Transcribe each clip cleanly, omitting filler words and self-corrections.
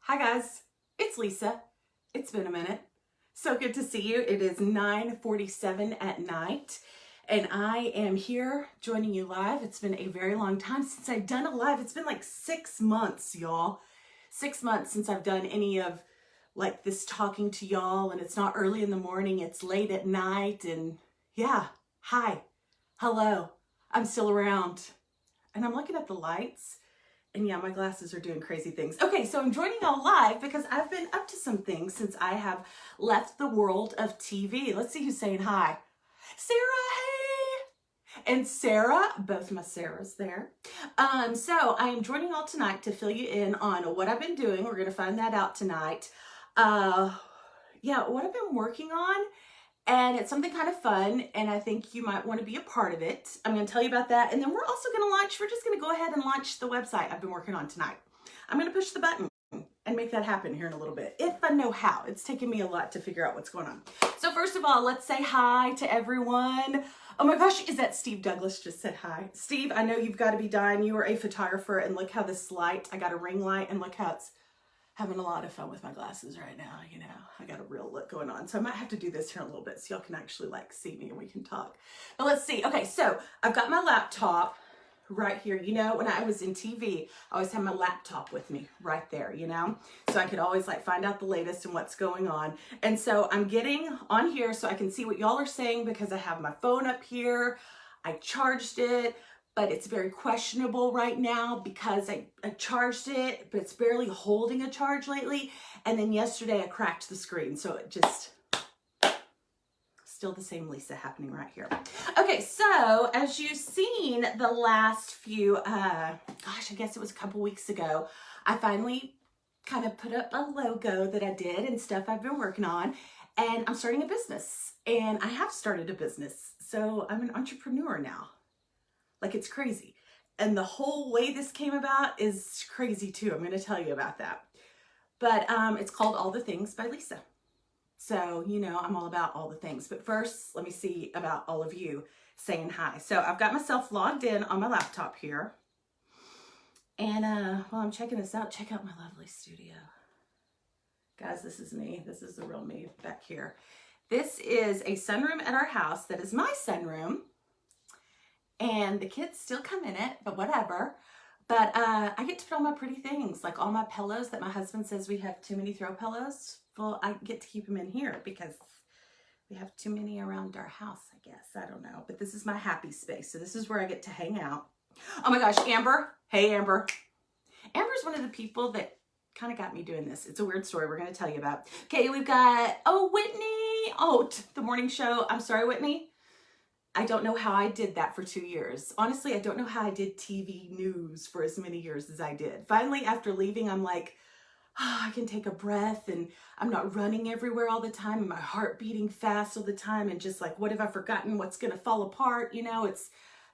Hi guys, it's Lisa. It's been a minute. So good to see you. It is 9:47 at night and I am here joining you live. It's been a very long time since I've done a live. It's been like 6 months, y'all. 6 months since I've done any of like this talking to y'all, and it's not early in the morning, it's late at night. And yeah, hi, hello, I'm still around. And I'm looking at the lights. And yeah, my glasses are doing crazy things. Okay, so I'm joining y'all live because I've been up to some things since I have left the world of TV. Let's see who's saying hi. Sarah, hey! And Sarah, both my Sarahs there. So I am joining y'all tonight to fill you in on what I've been doing. We're gonna find that out tonight. Yeah, what I've been working on. And it's something kind of fun, and I think you might want to be a part of it. I'm going to tell you about that, and then we're also going to launch, we're just going to go ahead and launch the website I've been working on tonight. I'm going to push the button and make that happen here in a little bit, if I know how. It's taken me a lot to figure out what's going on. So first of all, let's say hi to everyone. Oh my gosh, is that Steve Douglas just said hi? Steve, I know you've got to be dying. You are a photographer, and look how this light, I got a ring light, and look how it's having a lot of fun with my glasses right now. You know, I got a real look going on. So I might have to do this here in a little bit so y'all can actually like see me and we can talk. But let's see. Okay, so I've got my laptop right here. You know, when I was in TV, I always had my laptop with me right there, you know? So I could always like find out the latest and what's going on. And so I'm getting on here so I can see what y'all are saying because I have my phone up here. I charged it, but it's very questionable right now because I charged it, but it's barely holding a charge lately. And then yesterday I cracked the screen. So it just, still the same Lisa happening right here. Okay, so as you've seen the last few, gosh, I guess it was a couple weeks ago, I finally kind of put up a logo that I did and stuff I've been working on. And I'm starting a business, and I have started a business. So I'm an entrepreneur now. Like, it's crazy. And the whole way this came about is crazy too. I'm going to tell you about that. But it's called All the Things by Lisa. So, you know, I'm all about all the things. But first, let me see about all of you saying hi. So I've got myself logged in on my laptop here. And while I'm checking this out, check out my lovely studio. Guys, this is me. This is the real me back here. This is a sunroom at our house that is my sunroom. And the kids still come in it, but whatever. But I get to put all my pretty things, like all my pillows that my husband says we have too many throw pillows. Well, I get to keep them in here because we have too many around our house, I guess. I don't know. But this is my happy space. So this is where I get to hang out. Oh my gosh, Amber. Hey, Amber. Amber's one of the people that kind of got me doing this. It's a weird story we're going to tell you about. Okay, we've got, oh, Whitney. Oh, the morning show. I'm sorry, Whitney. I don't know how I did that for 2 years. Honestly, I don't know how I did TV news for as many years as I did. Finally, after leaving, I'm like, oh, I can take a breath and I'm not running everywhere all the time and my heart beating fast all the time and just like, what have I forgotten? What's going to fall apart? You know,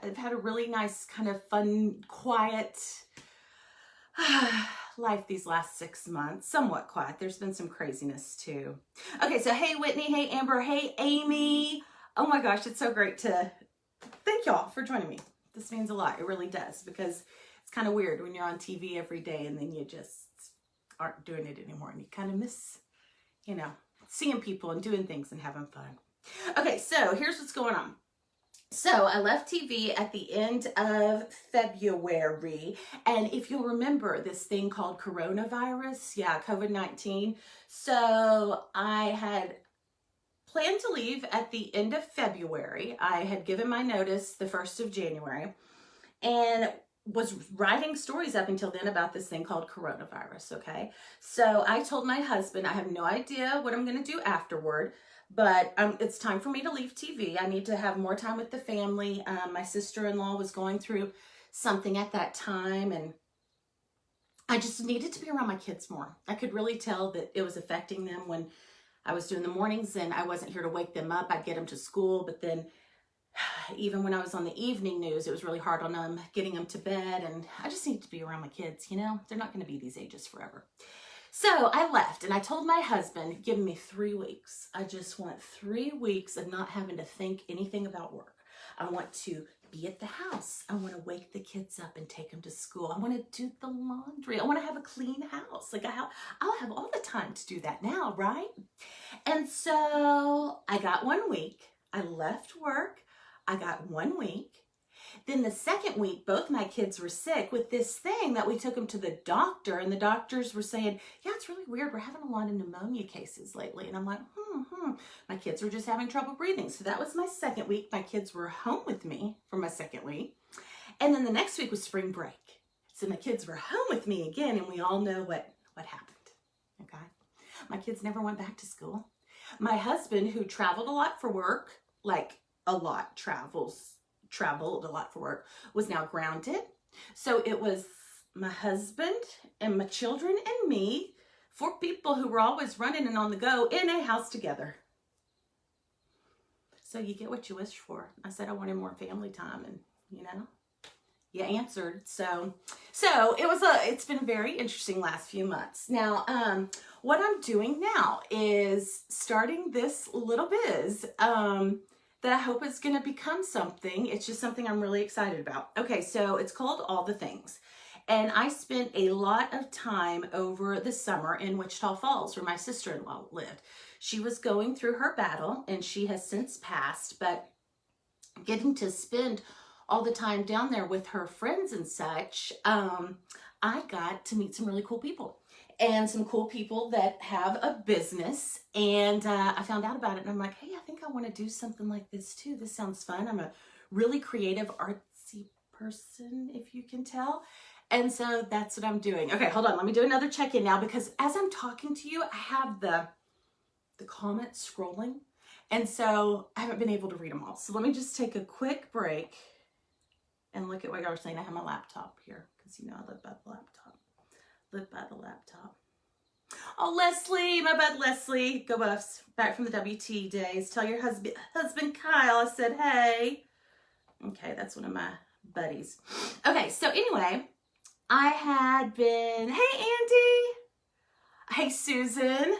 I've had a really nice kind of fun, quiet life these last 6 months. Somewhat quiet. There's been some craziness too. Okay, so hey, Whitney. Hey, Amber. Hey, Amy. Oh my gosh, it's so great to thank y'all for joining me. This means a lot. It really does, because it's kind of weird when you're on TV every day and then you just aren't doing it anymore and you kind of miss, you know, seeing people and doing things and having fun. Okay, so here's what's going on. So I left TV at the end of February, and if you'll remember this thing called coronavirus, yeah, COVID-19. So I had planned to leave at the end of February. I had given my notice the 1st of January and was writing stories up until then about this thing called coronavirus, okay? So I told my husband, I have no idea what I'm going to do afterward, but it's time for me to leave TV. I need to have more time with the family. My sister-in-law was going through something at that time, and I just needed to be around my kids more. I could really tell that it was affecting them when I was doing the mornings and I wasn't here to wake them up. I'd get them to school, but then even when I was on the evening news, it was really hard on them, getting them to bed, and I just need to be around my kids, you know? They're not going to be these ages forever. So I left, and I told my husband, give me 3 weeks. I just want 3 weeks of not having to think anything about work. I want to be at the house. I want to wake the kids up and take them to school. I want to do the laundry. I want to have a clean house. Like I'll have all the time to do that now, right? And so I got 1 week. I left work. I got 1 week. Then the second week, both my kids were sick with this thing that we took them to the doctor, and the doctors were saying, yeah, it's really weird. We're having a lot of pneumonia cases lately. And I'm like, My kids were just having trouble breathing. So that was my second week. My kids were home with me for my second week. And then the next week was spring break. So my kids were home with me again, and we all know what happened, okay? My kids never went back to school. My husband, who traveled a lot for work, like a lot, traveled a lot for work, was now grounded. So it was my husband and my children and me, 4 people who were always running and on the go in a house together. So you get what you wish for. I said I wanted more family time, and you answered. So it's been a very interesting last few months. Now, what I'm doing now is starting this little biz that I hope is going to become something. It's just something I'm really excited about. Okay, so it's called All the Things. And I spent a lot of time over the summer in Wichita Falls, where my sister-in-law lived. She was going through her battle, and she has since passed, but getting to spend all the time down there with her friends and such, I got to meet some really cool people. And some cool people that have a business. And I found out about it, and I'm like, hey, I think I want to do something like this too. This sounds fun. I'm a really creative, artsy person, if you can tell. And so that's what I'm doing. Okay, hold on. Let me do another check-in now, because as I'm talking to you, I have the comments scrolling. And so I haven't been able to read them all. So let me just take a quick break and look at what y'all are saying. I have my laptop here, because I live by the laptop. Oh, Leslie, my bud Leslie, go Buffs, back from the WT days. Tell your husband Kyle I said hey. Okay, that's one of my buddies. Okay, so anyway, I had been, hey Andy, hey Susan.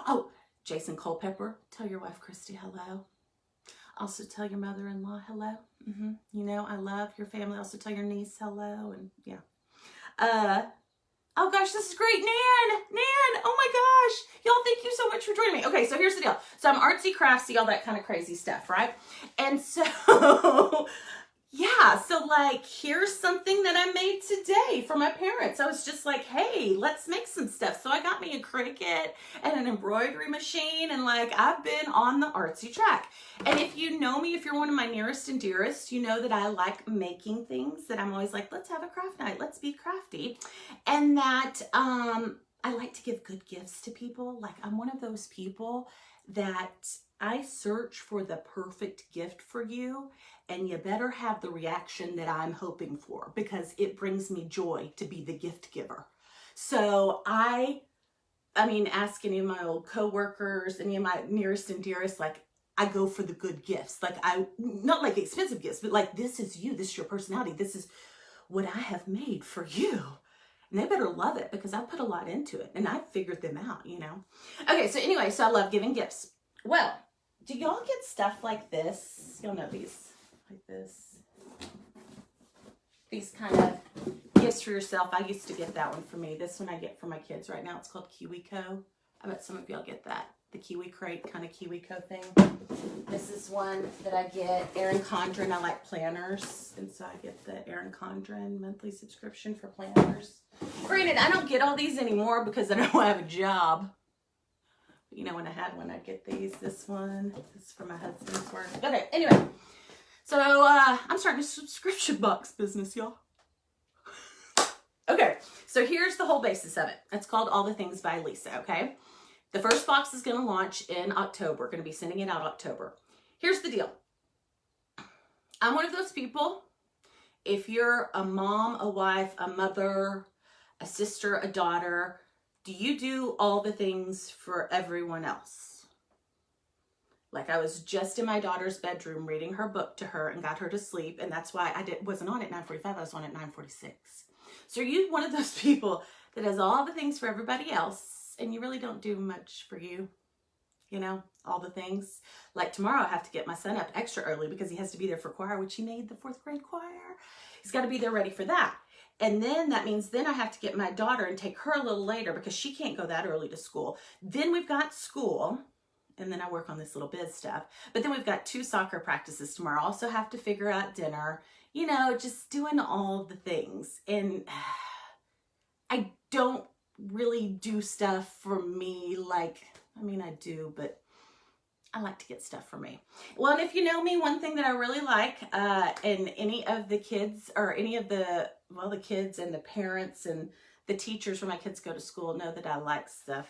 Oh, Jason Culpepper, tell your wife Christy hello. Also tell your mother-in-law hello. I love your family. Also tell your niece hello, and yeah. Oh gosh, this is great. Nan, oh my gosh. Y'all, thank you so much for joining me. Okay, so here's the deal. So I'm artsy, crafty, all that kind of crazy stuff, right? And so, yeah, so like, here's something that I made today for my parents. I was just like, hey, let's make some stuff. So I got me a Cricut and an embroidery machine, and like, I've been on the artsy track. And if you know me, if you're one of my nearest and dearest, you know that I like making things, that I'm always like, let's have a craft night, let's be crafty. And that I like to give good gifts to people. Like, I'm one of those people that I search for the perfect gift for you, and you better have the reaction that I'm hoping for, because it brings me joy to be the gift giver. So I mean, ask any of my old coworkers, any of my nearest and dearest, like, I go for the good gifts. Like, not like expensive gifts, but like, this is you, this is your personality, this is what I have made for you. And they better love it, because I put a lot into it, and I figured them out, Okay, so anyway, so I love giving gifts. Well, do y'all get stuff like this? Y'all know these, like this. These kind of gifts for yourself. I used to get that one for me. This one I get for my kids right now. It's called KiwiCo. I bet some of y'all get that. The Kiwi Crate kind of KiwiCo thing. This is one that I get. Erin Condren. I like planners, and so I get the Erin Condren monthly subscription for planners. Granted, I don't get all these anymore because I don't have a job. But when I had one, I'd get these. This one. This is for my husband's work. Okay, anyway. So I'm starting a subscription box business, y'all. Okay, so here's the whole basis of it. It's called All the Things by Lisa, okay? The first box is going to launch in October. We're going to be sending it out October. Here's the deal. I'm one of those people, if you're a mom, a wife, a mother, a sister, a daughter, do you do all the things for everyone else? Like, I was just in my daughter's bedroom reading her book to her and got her to sleep, and that's why I wasn't on at 9:45, I was on at 9:46. So are you one of those people that does all the things for everybody else, and you really don't do much for you? you know, all the things. Like tomorrow I have to get my son up extra early because he has to be there for choir, which he made the 4th grade choir. He's got to be there ready for that. And then that means then I have to get my daughter and take her a little later because she can't go that early to school. Then we've got school, and then I work on this little biz stuff. But then we've got 2 soccer practices tomorrow. I also have to figure out dinner, you know, just doing all the things. And I don't really do stuff for me like, I mean, I do, but I like to get stuff for me. Well, and if you know me, one thing that I really like, and any of the kids or any of the, well, the kids and the parents and the teachers where my kids go to school know that I like stuff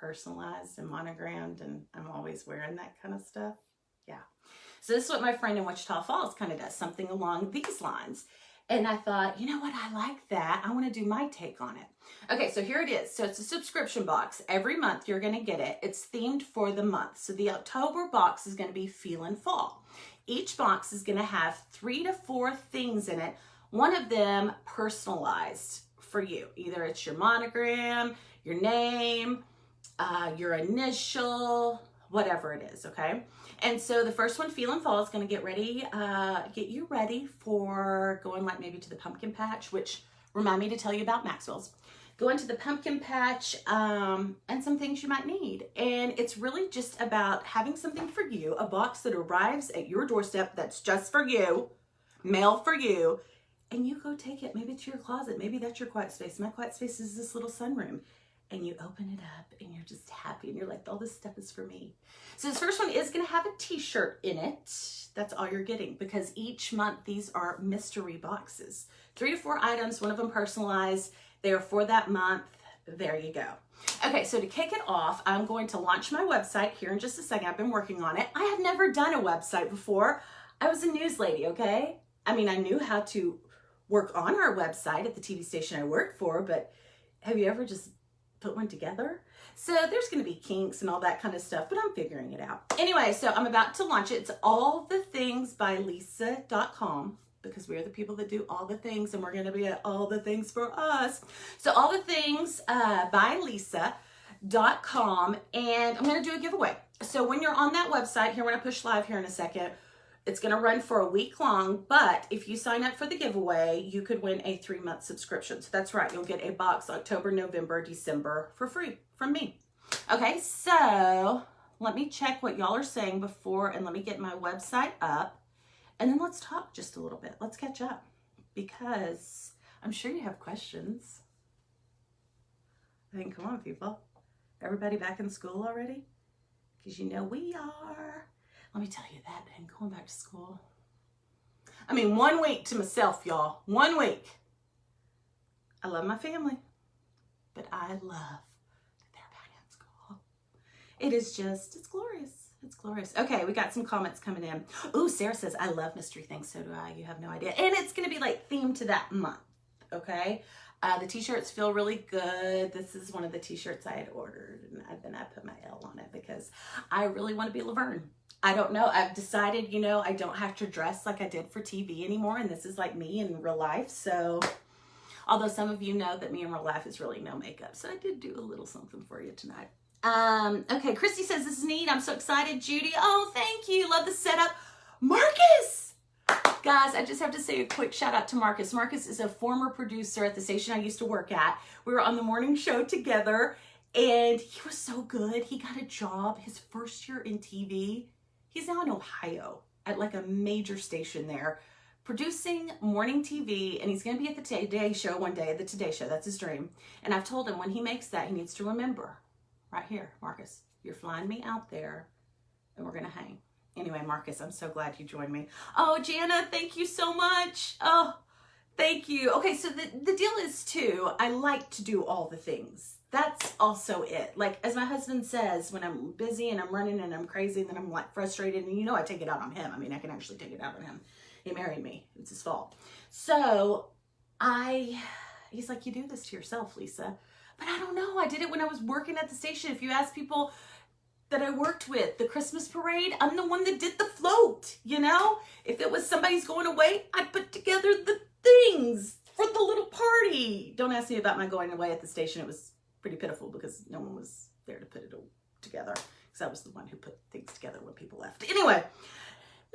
personalized and monogrammed, and I'm always wearing that kind of stuff. Yeah. So this is what my friend in Wichita Falls kind of does, something along these lines. And I thought, you know what? I like that. I want to do my take on it. Okay, so here it is. So it's a subscription box. Every month you're going to get it. It's themed for the month. So the October box is going to be Feelin' Fall. Each box is going to have 3 to 4 things in it. One of them personalized for you. Either it's your monogram, your name, your initial, whatever it is, okay? And so the first one, Feelin' Fall, is going to get you ready for going like maybe to the pumpkin patch, which remind me to tell you about Maxwell's. Going to the pumpkin patch and some things you might need. And it's really just about having something for you, a box that arrives at your doorstep that's just for you, mail for you, and you go take it maybe to your closet. Maybe that's your quiet space. My quiet space is this little sunroom. And you open it up and you're just happy and you're like, all this stuff is for me. So this first one is going to have a t-shirt in it. That's all you're getting because each month these are mystery boxes. 3 to 4 items, one of them personalized. They are for that month. There you go. Okay, so to kick it off, I'm going to launch my website here in just a second. I've been working on it. I have never done a website before. I was a news lady, okay? I mean, I knew how to work on our website at the TV station I worked for, but have you ever just put one together? So there's going to be kinks and all that kind of stuff, but I'm figuring it out. Anyway, so I'm about to launch it. It's all the things by Lisa.com because we're the people that do all the things and we're going to be at all the things for us. So all the things by Lisa.com, and I'm going to do a giveaway. So when you're on that website here, when I push live here in a second, it's going to run for a week long, but if you sign up for the giveaway, you could win a 3-month subscription. So that's right. You'll get a box October, November, December for free from me. Okay, so let me check what y'all are saying before, and let me get my website up, and then let's talk just a little bit. Let's catch up because I'm sure you have questions. I mean, come on, people. Everybody back in school already? Because you know we are. Let me tell you that, then, going back to school. I mean, 1 week to myself, y'all. 1 week. I love my family, but I love that they're back in school. It is just, it's glorious. It's glorious. Okay, we got some comments coming in. Ooh, Sarah says, I love mystery things. So do I. You have no idea. And it's going to be like themed to that month, okay? The t-shirts feel really good. This is one of the t-shirts I had ordered, and then I put my L on it because I really want to be Laverne. I don't know. I've decided, you know, I don't have to dress like I did for TV anymore, and this is like me in real life. So, although some of you know that me in real life is really no makeup, so I did do a little something for you tonight. Okay, Christy says, this is neat. I'm so excited. Judy, oh, thank you. Love the setup. Marcus! Guys, I just have to say a quick shout out to Marcus. Marcus is a former producer at the station I used to work at. We were on the morning show together, and he was so good. He got a job his first year in TV. He's now in Ohio at like a major station there, producing morning TV, and he's going to be at the Today Show one day, the Today Show. That's his dream. And I've told him when he makes that, he needs to remember, right here, Marcus, you're flying me out there, and we're going to hang. Anyway, Marcus, I'm so glad you joined me. Oh, Jana, thank you so much. Oh, thank you. Okay, so the deal is, too, I like to do all the things. That's also it. Like, as my husband says, when I'm busy and I'm running and I'm crazy and then I'm like frustrated, and you know I take it out on him. I mean, I can actually take it out on him. He married me. It's his fault. So he's like, you do this to yourself, Lisa. But I don't know. I did it when I was working at the station. If you ask people that I worked with, the Christmas parade, I'm the one that did the float, you know? If it was somebody's going away, I put together the things for the little party. Don't ask me about my going away at the station. It was pretty pitiful because no one was there to together because I was the one who put things together when people left. Anyway,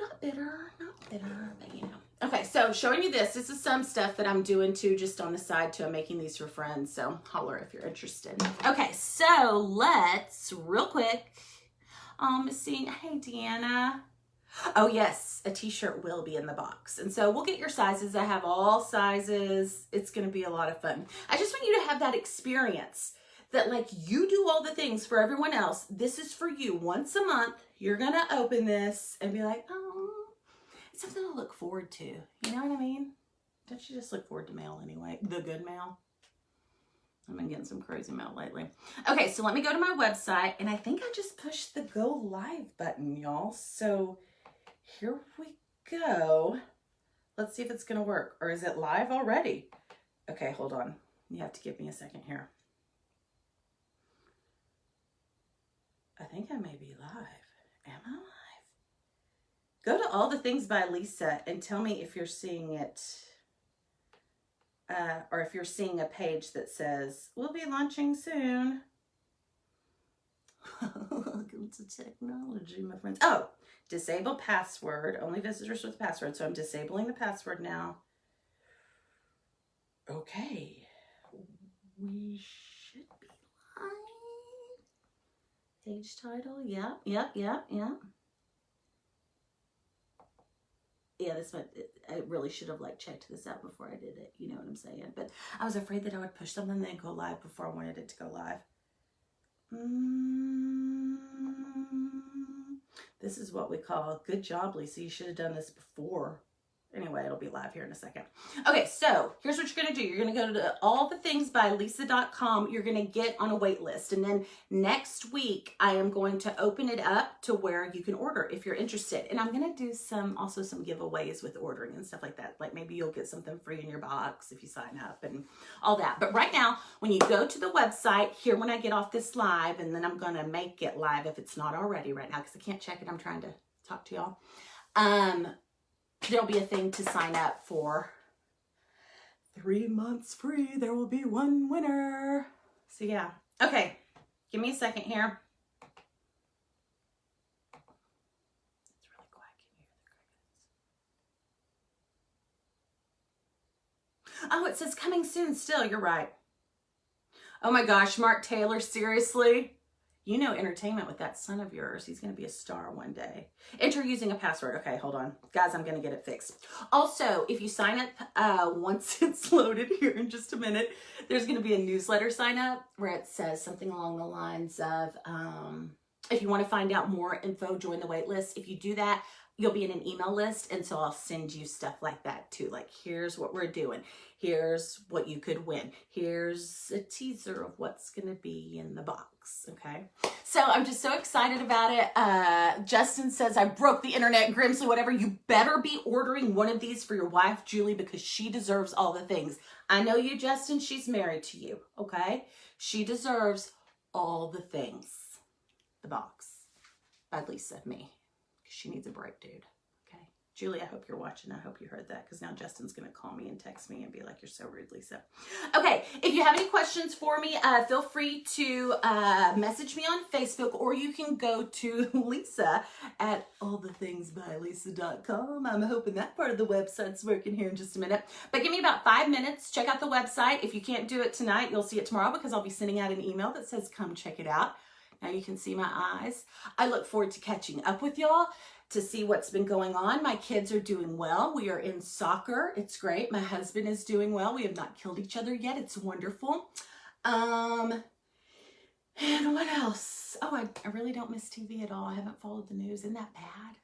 not bitter, but you know. Okay, so showing you this. This is some stuff that I'm doing too, just on the side too. I'm making these for friends, so holler if you're interested. Okay, so let's real quick. Seeing, hey Deanna. Oh yes, a t-shirt will be in the box. And so we'll get your sizes. I have all sizes. It's going to be a lot of fun. I just want you to have that experience that like you do all the things for everyone else. This is for you. Once a month, you're going to open this and be like, oh, it's something to look forward to. You know what I mean? Don't you just look forward to mail anyway? The good mail. I've been getting some crazy mail lately. Okay, so let me go to my website, and I think I just pushed the go live button, y'all. So here we go. Let's see if it's gonna work, or is it live already? Okay, hold on. You have to give me a second here. I think I may be live. Am I live? Go to All the Things by Lisa and tell me if you're seeing it. Or if you're seeing a page that says, we'll be launching soon. Welcome to technology, my friends. Oh, disable password. Only visitors with password. So I'm disabling the password now. Okay. We should be live. Page title. Yep. Yeah, this one, I really should have like checked this out before I did it. You know what I'm saying? But I was afraid that I would push something and then go live before I wanted it to go live. This is what we call, good job, Lisa. You should have done this before. Anyway, it'll be live here in a second. Okay, so here's what you're going to do. You're going to go to allthethingsbylisa.com. You're going to get on a wait list. And then next week, I am going to open it up to where you can order if you're interested. And I'm going to do also some giveaways with ordering and stuff like that. Like maybe you'll get something free in your box if you sign up and all that. But right now, when you go to the website, here when I get off this live, and then I'm going to make it live if it's not already right now because I can't check it. I'm trying to talk to y'all. There'll be a thing to sign up for 3 months free. There will be one winner. So yeah. Okay. Give me a second here. It's really quiet. Can you hear the crickets? Oh, it says coming soon still. You're right. Oh my gosh, Mark Taylor, seriously? You know entertainment with that son of yours. He's going to be a star one day. Enter using a password. Okay, hold on. Guys, I'm going to get it fixed. Also, if you sign up, once it's loaded here in just a minute, there's going to be a newsletter sign up where it says something along the lines of, if you want to find out more info, join the wait list. If you do that, you'll be in an email list. And so I'll send you stuff like that too. Like, here's what we're doing. Here's what you could win. Here's a teaser of what's going to be in the box. Okay. So I'm just so excited about it. Justin says, I broke the internet, Grimsley, whatever. You better be ordering one of these for your wife, Julie, because she deserves all the things. I know you, Justin. She's married to you. Okay. She deserves all the things. The box by Lisa, me. She needs a break, dude. Okay. Julie, I hope you're watching. I hope you heard that because now Justin's going to call me and text me and be like, you're so rude, Lisa. Okay. If you have any questions for me, feel free to message me on Facebook, or you can go to Lisa at allthethingsbylisa.com. I'm hoping that part of the website's working here in just a minute. But give me about 5 minutes. Check out the website. If you can't do it tonight, you'll see it tomorrow because I'll be sending out an email that says, come check it out. Now you can see my eyes. I look forward to catching up with y'all to see what's been going on. My kids are doing well. We are in soccer. It's great. My husband is doing well. We have not killed each other yet. It's wonderful. And what else? Oh, I really don't miss TV at all. I haven't followed the news. Isn't that bad?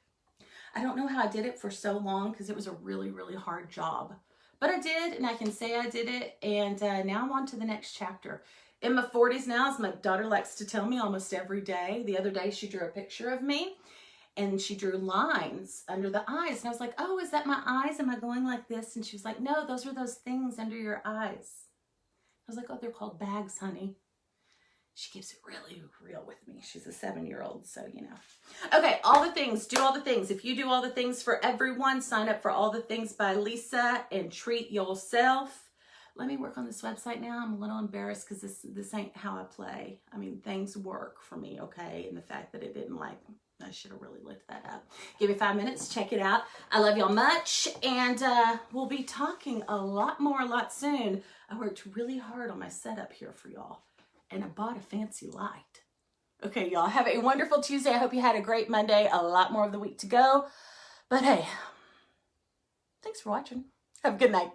I don't know how I did it for so long because it was a really, really hard job. But I did, and I can say I did it. And now I'm on to the next chapter. In my 40s now, as my daughter likes to tell me almost every day. The other day, she drew a picture of me, and she drew lines under the eyes. And I was like, oh, is that my eyes? Am I going like this? And she was like, no, those are those things under your eyes. I was like, oh, they're called bags, honey. She keeps it really real with me. She's a 7-year-old, so you know. Okay, all the things. Do all the things. If you do all the things for everyone, sign up for All the Things by Lisa and treat yourself let me work on this website now. I'm a little embarrassed because this ain't how I play. I mean, things work for me, okay? And the fact that it didn't like, I should have really looked that up. Give me 5 minutes, check it out. I love y'all much, and we'll be talking a lot soon. I worked really hard on my setup here for y'all, and I bought a fancy light. Okay, y'all, have a wonderful Tuesday. I hope you had a great Monday. A lot more of the week to go. But hey, thanks for watching. Have a good night.